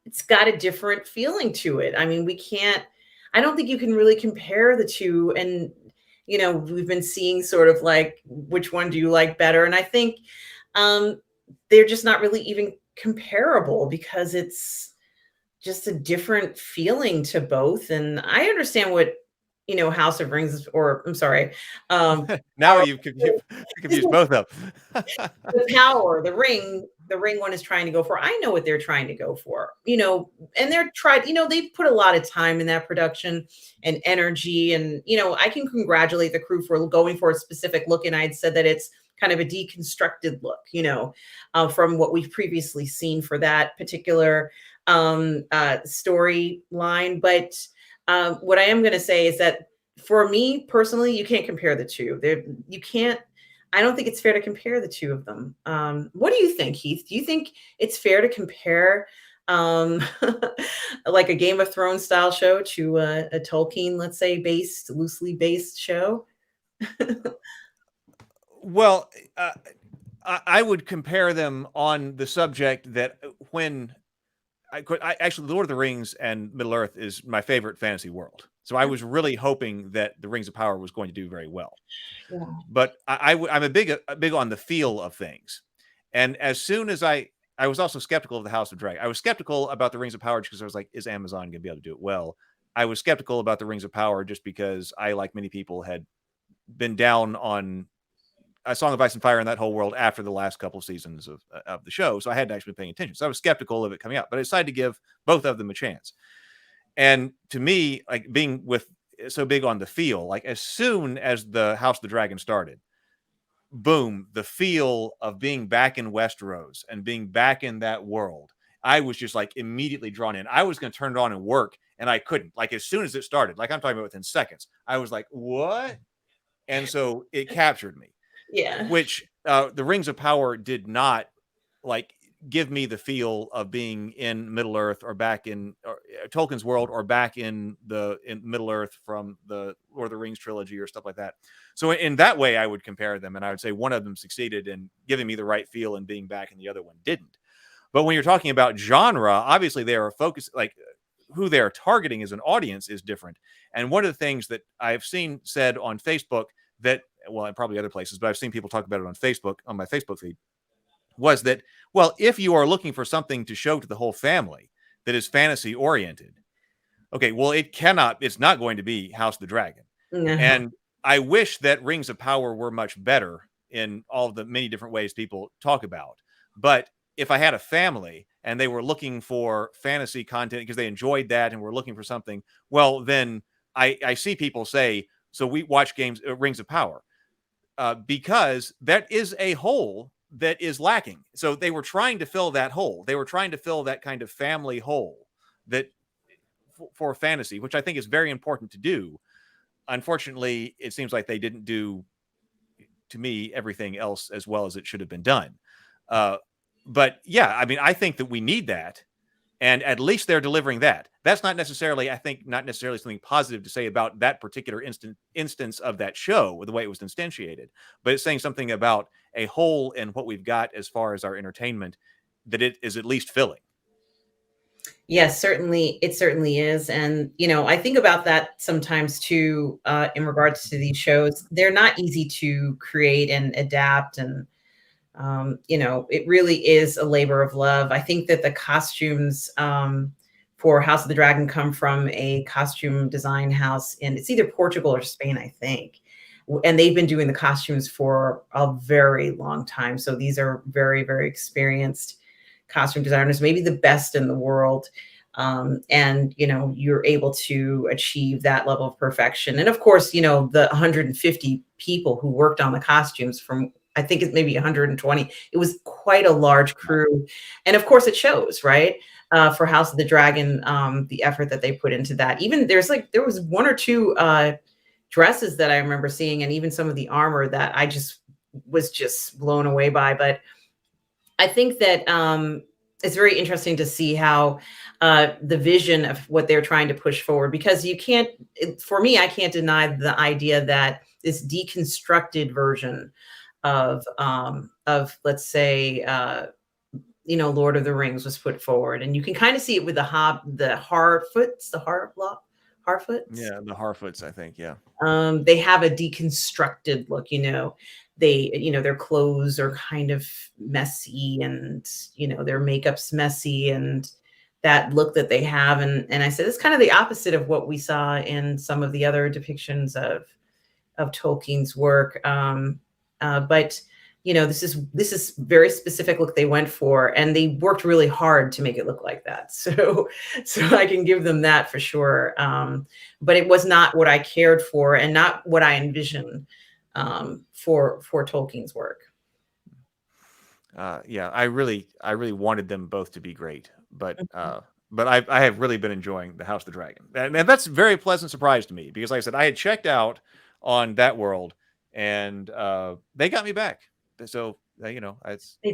E: it's got a different feeling to it. I mean, I don't think you can really compare the two. And, we've been seeing sort of like, which one do you like better? And I think um, they're just not really even comparable because it's just a different feeling to both. And I understand what, House of Rings, or I'm sorry,
F: Now
E: Power
F: you've confused both of them.
E: the power, the ring one is trying to go for. I know what they're trying to go for, and they've put a lot of time in that production and energy. And, I can congratulate the crew for going for a specific look. And I'd said that it's kind of a deconstructed look, from what we've previously seen for that particular storyline. But what I am going to say is that for me personally, you can't compare the two. You can't. I don't think it's fair to compare the two of them. What do you think, Heath? Do you think it's fair to compare um, like a Game of Thrones style show to a Tolkien, let's say, loosely based show?
F: Well, I would compare them on the subject that when I actually, Lord of the Rings and Middle Earth is my favorite fantasy world. So I was really hoping that the Rings of Power was going to do very well.
E: Yeah.
F: But I'm a big on the feel of things. And as soon as I was also skeptical of the House of Dragon. I was skeptical about the Rings of Power because I was like, is Amazon going to be able to do it well? I was skeptical about the Rings of Power just because I, like many people, had been down on A Song of Ice and Fire and that whole world after the last couple of seasons of the show. So I hadn't actually been paying attention. So I was skeptical of it coming out, but I decided to give both of them a chance. And to me, like being so big on the feel, like as soon as the House of the Dragon started, boom, the feel of being back in Westeros and being back in that world, I was just like immediately drawn in. I was going to turn it on and work, and I couldn't. Like as soon as it started, like I'm talking about within seconds, I was like, what? And so it captured me,
E: Yeah.
F: which the Rings of Power did not like give me the feel of being in Middle Earth or back in Tolkien's world or back in Middle Earth from the Lord of the Rings trilogy or stuff like that. So in that way, I would compare them, and I would say one of them succeeded in giving me the right feel and being back, and the other one didn't. But when you're talking about genre, obviously they are focused, like who they are targeting as an audience is different. And one of the things that I've seen said on Facebook that, well, and probably other places, but I've seen people talk about it on Facebook, on my Facebook feed, was that, well, if you are looking for something to show to the whole family that is fantasy oriented, okay, well, it's not going to be House of the Dragon.
E: No.
F: And I wish that Rings of Power were much better in all the many different ways people talk about. But if I had a family and they were looking for fantasy content because they enjoyed that and were looking for something, well, then I see people say, so we watch Rings of Power, because that is a hole that is lacking. So they were trying to fill that hole. They were trying to fill that kind of family hole that for fantasy, which I think is very important to do. Unfortunately, it seems like they didn't do, to me, everything else as well as it should have been done. But yeah, I mean, I think that we need that. And at least they're delivering that. That's not necessarily something positive to say about that particular instance of that show, or the way it was instantiated, but it's saying something about a hole in what we've got as far as our entertainment that it is at least filling.
E: Yes, certainly. It certainly is. And, I think about that sometimes too, in regards to these shows. They're not easy to create and adapt. And, it really is a labor of love. I think that the costumes for House of the Dragon come from a costume design house in, it's either Portugal or Spain, I think. And they've been doing the costumes for a very long time. So these are very, very experienced costume designers, maybe the best in the world. And, you're able to achieve that level of perfection. And of course, the 150 people who worked on the costumes from, I think it's maybe 120. It was quite a large crew. And of course it shows, right? For House of the Dragon, the effort that they put into that. Even there was one or two dresses that I remember seeing, and even some of the armor that I was just blown away by. But I think that it's very interesting to see how the vision of what they're trying to push forward, because for me, I can't deny the idea that this deconstructed version of let's say Lord of the Rings was put forward, and you can kind of see it with the Harfoots.
F: Yeah, the Harfoots, I think. Yeah.
E: They have a deconstructed look, their clothes are kind of messy, and their makeup's messy, and that look that they have. And I said it's kind of the opposite of what we saw in some of the other depictions of Tolkien's work. But this is very specific look they went for, and they worked really hard to make it look like that. So I can give them that for sure. But it was not what I cared for, and not what I envisioned for Tolkien's work.
F: Yeah, I really wanted them both to be great, but I have really been enjoying the House of the Dragon, and that's a very pleasant surprise to me, because like I said, I had checked out on that world, and they got me back. So
E: They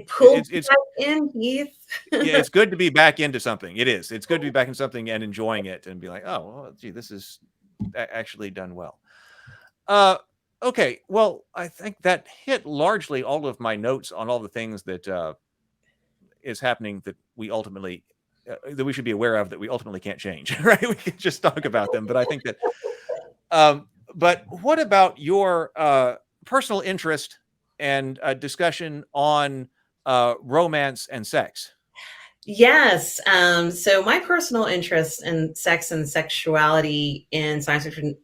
E: pulled
F: it's
E: that in, Heath.
F: yeah, it's good to be back into something. It is. It's good to be back in something and enjoying it, and be like, oh, well, gee, this is actually done well. Okay, well, I think that hit largely all of my notes on all the things that is happening that we ultimately that we should be aware of, that we ultimately can't change. Right? We can just talk about them, but I think that. But what about your personal interest and discussion on romance and sex?
E: Yes. So my personal interest in sex and sexuality in science fiction,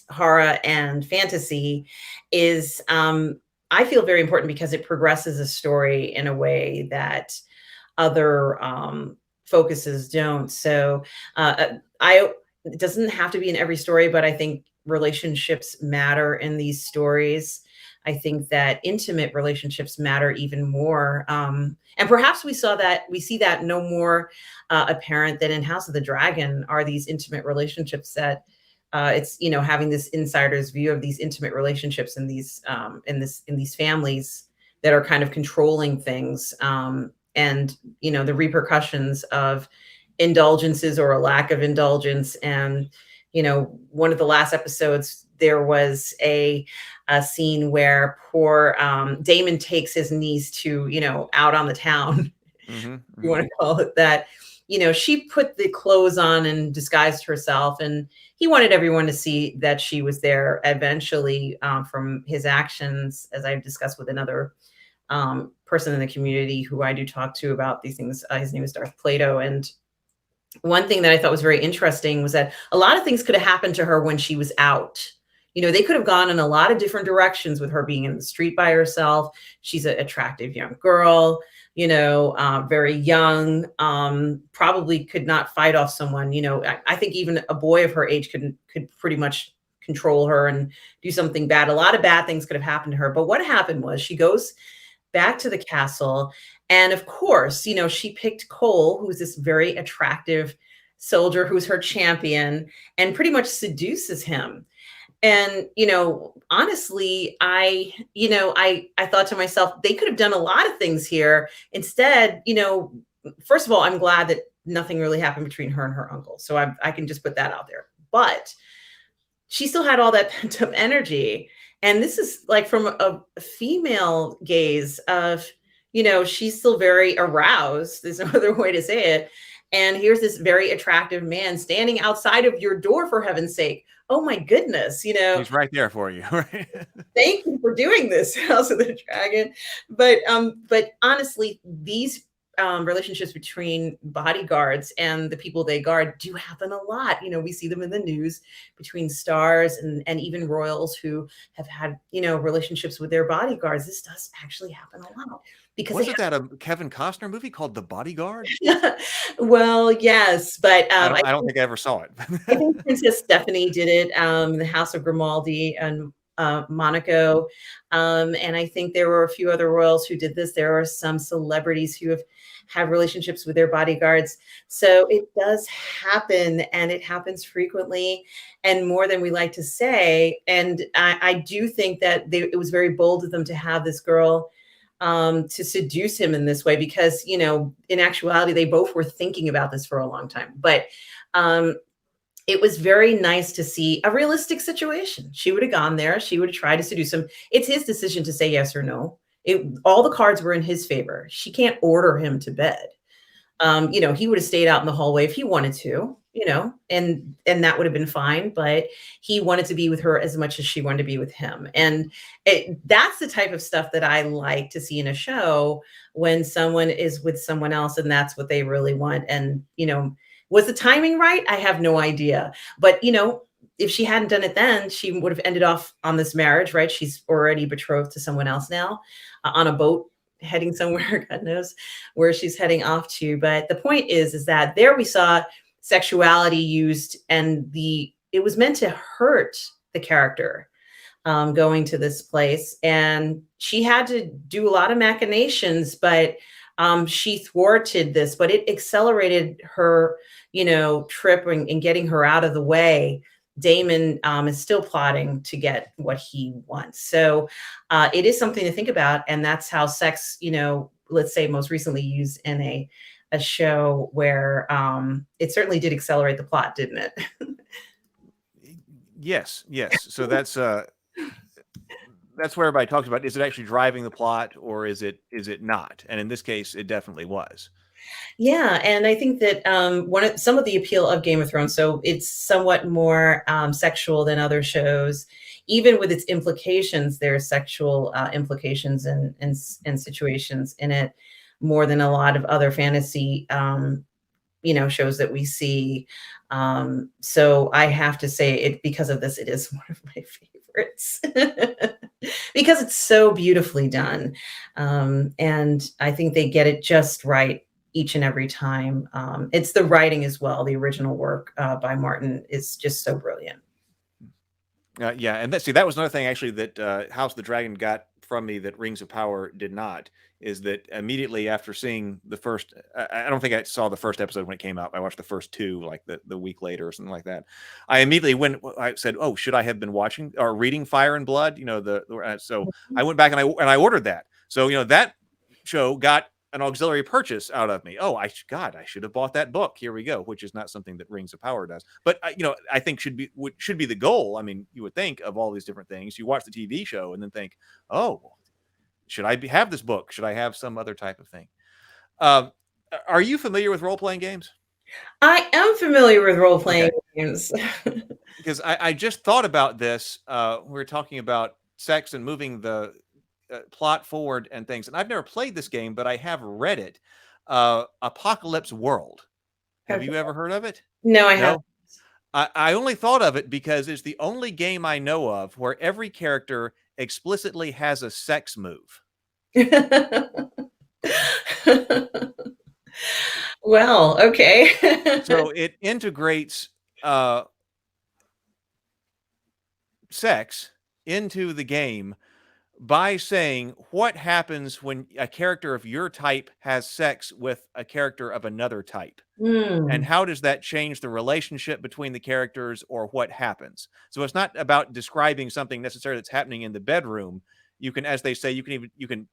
E: horror, and fantasy is, I feel, very important, because it progresses a story in a way that other focuses don't. So it doesn't have to be in every story, but I think relationships matter in these stories. I think that intimate relationships matter even more. And perhaps we see that no more apparent than in House of the Dragon, are these intimate relationships that it's, having this insider's view of these intimate relationships in these families that are kind of controlling things, and the repercussions of indulgences or a lack of indulgence. And one of the last episodes, there was a scene where poor Damon takes his niece to out on the town.
F: Mm-hmm,
E: You want to call it that. She put the clothes on and disguised herself, and he wanted everyone to see that she was there. Eventually, from his actions, as I've discussed with another person in the community who I do talk to about these things, his name is Darth Plato. And one thing that I thought was very interesting was that a lot of things could have happened to her when she was out. They could have gone in a lot of different directions with her being in the street by herself. She's an attractive young girl, very young, probably could not fight off someone. I think even a boy of her age could pretty much control her and do something bad. A lot of bad things could have happened to her. But what happened was, she goes back to the castle, and of course, she picked Cole, who's this very attractive soldier who's her champion, and pretty much seduces him. And, honestly, I thought to myself, they could have done a lot of things here. Instead, first of all, I'm glad that nothing really happened between her and her uncle. So I can just put that out there. But she still had all that pent up energy. And this is like from a female gaze of, she's still very aroused. There's no other way to say it. And here's this very attractive man standing outside of your door, for heaven's sake. Oh my goodness,
F: he's right there for you. Right?
E: Thank you for doing this, House of the Dragon. But honestly, these relationships between bodyguards and the people they guard do happen a lot. We see them in the news between stars and even royals who have had, relationships with their bodyguards. This does actually happen a lot. Because
F: wasn't that a Kevin Costner movie called The Bodyguard?
E: Well, yes, but
F: I don't think I ever saw it.
E: I think Princess Stephanie did it, the House of Grimaldi and Monaco. And I think there were a few other royals who did this. There are some celebrities who have relationships with their bodyguards. So it does happen, and it happens frequently and more than we like to say. And I do think that it was very bold of them to have this girl to seduce him in this way, because, in actuality, they both were thinking about this for a long time. But it was very nice to see a realistic situation. She would have gone there. She would have tried to seduce him. It's his decision to say yes or no. all the cards were in his favor. She can't order him to bed. He would have stayed out in the hallway if he wanted to, and that would have been fine. But he wanted to be with her as much as she wanted to be with him. And that's the type of stuff that I like to see in a show, when someone is with someone else and that's what they really want. And, was the timing right? I have no idea. But, if she hadn't done it then, she would have ended off on this marriage, right? She's already betrothed to someone else now, on a boat heading somewhere, God knows where she's heading off to. But the point is that there we saw sexuality used, and it was meant to hurt the character, going to this place. And she had to do a lot of machinations, but she thwarted this, but it accelerated her, trip and getting her out of the way. Damon is still plotting to get what he wants. So it is something to think about. And that's how sex, let's say most recently used in a show where it certainly did accelerate the plot, didn't it?
F: Yes. So that's where everybody talks about, is it actually driving the plot, or is it not? And in this case, it definitely was.
E: Yeah, and I think that some of the appeal of Game of Thrones, so it's somewhat more sexual than other shows. Even with its implications, there's sexual implications and situations in it more than a lot of other fantasy, shows that we see. So I have to say, because of this, it is one of my favorites because it's so beautifully done, and I think they get it just right each and every time. It's the writing as well. The original work by Martin is just so brilliant.
F: Yeah, and that was another thing actually that House of the Dragon got from me that Rings of Power did not, is that immediately after seeing the first, I don't think I saw the first episode when it came out. I watched the first two like the week later or something like that. I immediately I said, oh, should I have been watching or reading Fire and Blood? So I went back and I ordered that. So, that show got an auxiliary purchase out of me. Oh, I should have bought that book. Here we go, which is not something that Rings of Power does. But I think should be the goal. I mean, you would think of all these different things. You watch the TV show and then think, oh, should I have this book? Should I have some other type of thing? Are you familiar with role-playing games?
E: I am familiar with role-playing games.
F: Because I just thought about this. We were talking about sex and moving the plot forward and things. And I've never played this game, but I have read it. Apocalypse World. Have you ever heard of it?
E: No, I haven't.
F: I only thought of it because it's the only game I know of where every character explicitly has a sex move.
E: Well, okay.
F: So it integrates sex into the game by saying what happens when a character of your type has sex with a character of another type. And how does that change the relationship between the characters, or what happens? So it's not about describing something necessarily that's happening in the bedroom. You can, as they say, you can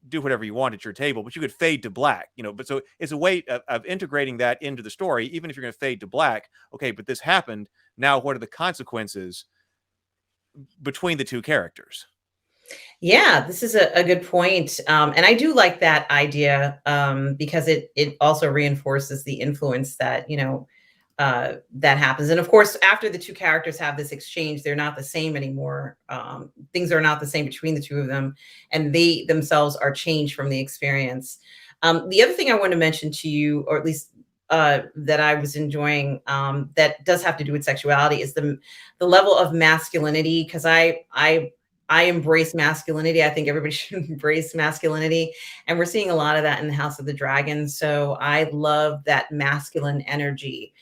F: do whatever you want at your table, but you could fade to black, but so it's a way of integrating that into the story. Even if you're going to fade to black, okay, but this happened. Now, what are the consequences between the two characters?
E: Yeah, this is a good point. And I do like that idea, because it also reinforces the influence that, that happens. And of course, after the two characters have this exchange, they're not the same anymore. Things are not the same between the two of them, and they themselves are changed from the experience. The other thing I want to mention to you, or at least that I was enjoying, that does have to do with sexuality, is the level of masculinity, because I embrace masculinity. I think everybody should embrace masculinity. And we're seeing a lot of that in the House of the Dragon. So I love that masculine energy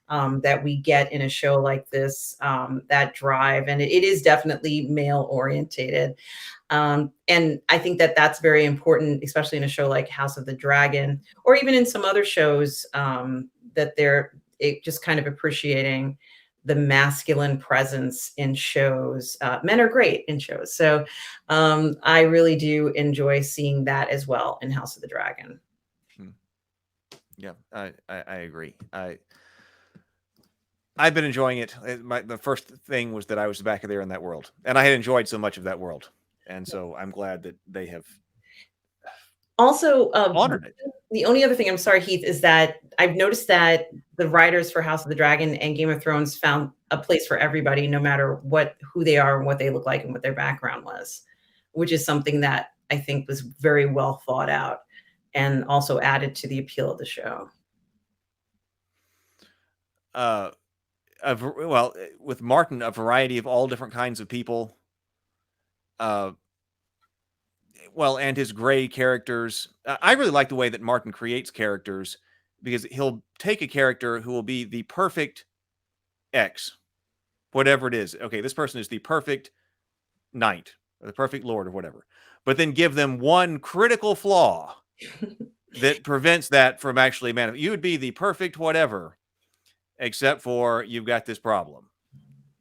E: that we get in a show like this, that drive. And it is definitely male orientated. And I think that that's very important, especially in a show like House of the Dragon, or even in some other shows, that they're just kind of appreciating the masculine presence in shows. Men are great in shows. So I really do enjoy seeing that as well in House of the Dragon.
F: Yeah, I agree. I've been enjoying it. The first thing was that I was back there in that world, and I had enjoyed so much of that world. And so I'm glad that they have
E: Also,
F: honored it.
E: the only other thing, I'm sorry, Heath, is that I've noticed that the writers for House of the Dragon and Game of Thrones found a place for everybody, no matter who they are and what they look like and what their background was, which is something that I think was very well thought out and also added to the appeal of the show.
F: Well, with Martin, a variety of all different kinds of people. Well, and his gray characters. I really like the way that Martin creates characters, because he'll take a character who will be the perfect X, whatever it is. Okay, this person is the perfect knight or the perfect lord or whatever, but then give them one critical flaw that prevents that from actually manifesting. You would be the perfect whatever, except for you've got this problem.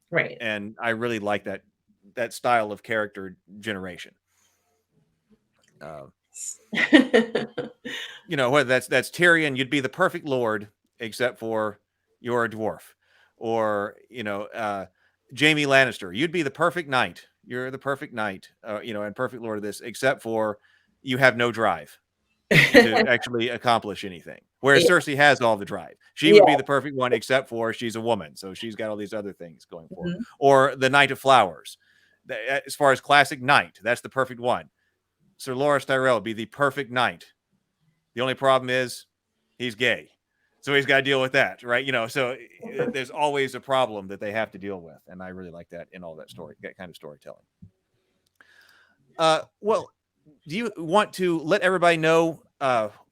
E: Right.
F: And I really like that style of character generation. You know, whether that's Tyrion, you'd be the perfect lord, except for you're a dwarf. Or, you know, Jaime Lannister, you'd be the perfect knight. You're the perfect knight, you know, and perfect lord of this, except for you have no drive to actually accomplish anything. Whereas
E: Yeah.
F: Cersei has all the drive. She would
E: Yeah.
F: be the perfect one, except for she's a woman. So she's got all these other things going for her.
E: Mhm.
F: Or the Knight of Flowers. As far as classic knight, that's the perfect one. Sir Loras Tyrell would be the perfect knight. The only problem is he's gay. So he's got to deal with that, right? You know, so there's always a problem that they have to deal with. And I really like that in all that kind of storytelling. Well, do you want to let everybody know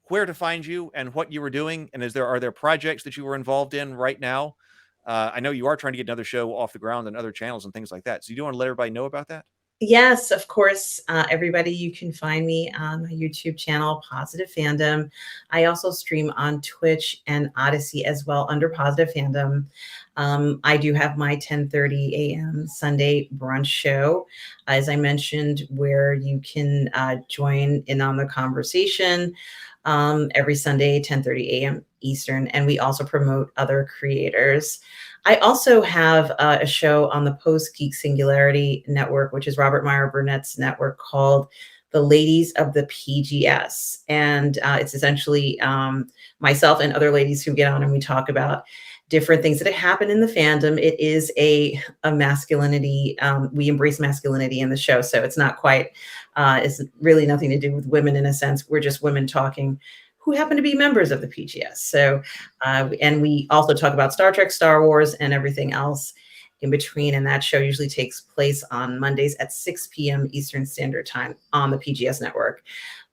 F: where to find you and what you were doing? And are there projects that you were involved in right now? I know you are trying to get another show off the ground and other channels and things like that. So you do want to let everybody know about that?
E: Yes, of course. Everybody, you can find me on my YouTube channel, Positive Fandom. I also stream on Twitch and Odyssey as well under Positive Fandom. I do have my 10:30 a.m. Sunday brunch show, as I mentioned, where you can join in on the conversation every Sunday, 10:30 a.m. Eastern. And we also promote other creators. I also have a show on the Post Geek Singularity Network, which is Robert Meyer Burnett's network, called The Ladies of the PGS. And it's essentially myself and other ladies who get on and we talk about different things that have happened in the fandom. It is a masculinity. We embrace masculinity in the show. So it's not quite, it's really nothing to do with women in a sense. We're just women talking who happen to be members of the PGS. So, and we also talk about Star Trek, Star Wars, and everything else in between. And that show usually takes place on Mondays at 6 p.m. Eastern Standard Time on the PGS network.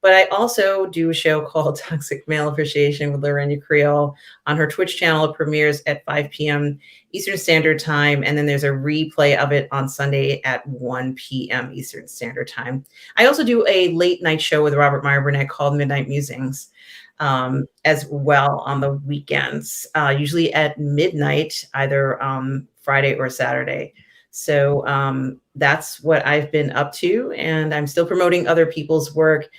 E: But I also do a show called Toxic Male Appreciation with Lorena Creole on her Twitch channel. It premieres at 5 p.m. Eastern Standard Time. And then there's a replay of it on Sunday at 1 p.m. Eastern Standard Time. I also do a late night show with Robert Meyer Burnett called Midnight Musings as well on the weekends, usually at midnight, either Friday or Saturday. So that's what I've been up to. And I'm still promoting other people's work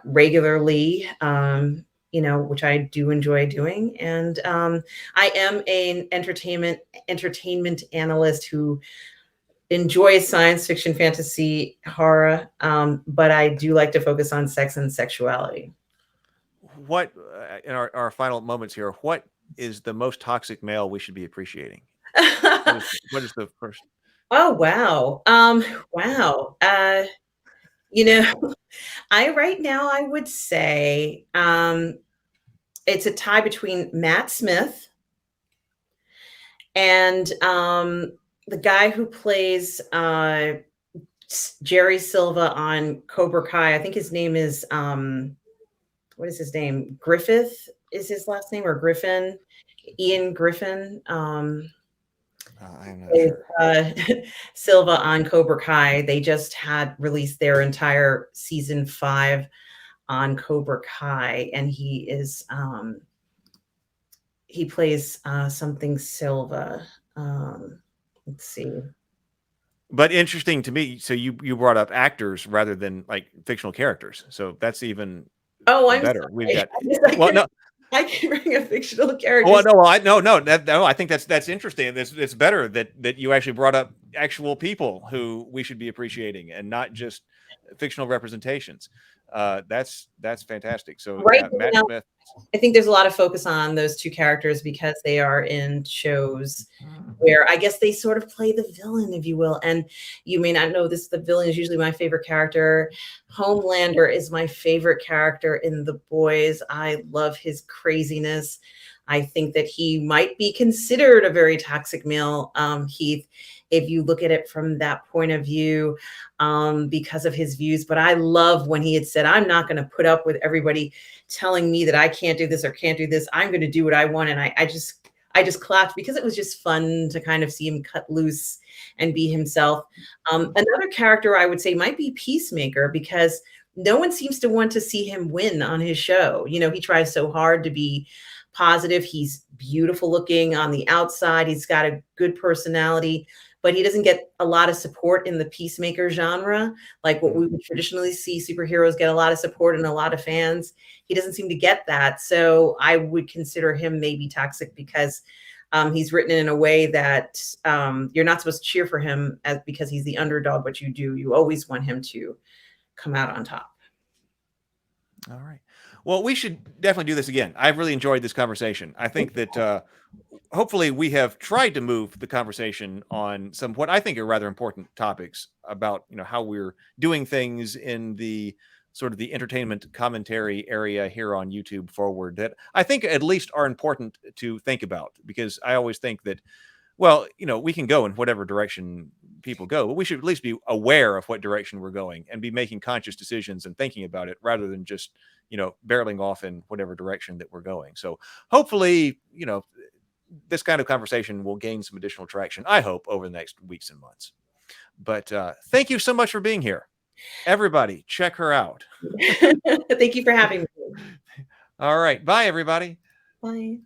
E: regularly, you know, which I do enjoy doing. And I am an entertainment analyst who enjoys science fiction, fantasy, horror, but I do like to focus on sex and sexuality.
F: What, in our final moments here, what is the most toxic male we should be appreciating? What is the first?
E: Oh, wow. Wow. You know, right now I would say it's a tie between Matt Smith and the guy who plays Jerry Silva on Cobra Kai. I think his name is what is his name? Griffith is his last name, or Griffin? Ian Griffin.
F: I'm not sure.
E: Silva on Cobra Kai. They just had released their entire season 5 on Cobra Kai, and he is he plays something Silva. Let's see.
F: But interesting to me. So you brought up actors rather than like fictional characters. So that's even
E: I'm
F: better.
E: sorry.
F: We've got
E: Well, no. I can bring a fictional character.
F: Oh no, I think that's interesting. It's better that you actually brought up actual people who we should be appreciating and not just fictional representations. That's fantastic. So
E: Right
F: yeah, Matt
E: now,
F: Smith.
E: I think there's a lot of focus on those two characters because they are in shows where I guess they sort of play the villain, if you will. And you may not know this, the villain is usually my favorite character. Homelander is my favorite character in The Boys. I love his craziness. I think that he might be considered a very toxic male, Heath, if you look at it from that point of view, because of his views. But I love when he had said, I'm not going to put up with everybody telling me that I can't do this or can't do this. I'm going to do what I want. And I just clapped because it was just fun to kind of see him cut loose and be himself. Another character I would say might be Peacemaker, because no one seems to want to see him win on his show. You know, he tries so hard to be positive. He's beautiful looking on the outside. He's got a good personality, but he doesn't get a lot of support in the Peacemaker genre, like what we would traditionally see superheroes get a lot of support and a lot of fans. He doesn't seem to get that. So I would consider him maybe toxic because he's written in a way that you're not supposed to cheer for him because he's the underdog, but you always want him to come out on top.
F: All right. Well, we should definitely do this again. I've really enjoyed this conversation. I think that hopefully we have tried to move the conversation on some what I think are rather important topics about, you know, how we're doing things in the sort of the entertainment commentary area here on YouTube forward, that I think at least are important to think about, because I always think that, well, you know, we can go in whatever direction people go, but we should at least be aware of what direction we're going and be making conscious decisions and thinking about it rather than just, you know, barreling off in whatever direction that we're going. So hopefully, you know, this kind of conversation will gain some additional traction, I hope, over the next weeks and months. But thank you so much for being here. Everybody, check her out.
E: Thank you for having me.
F: All right. Bye, everybody.
E: Bye.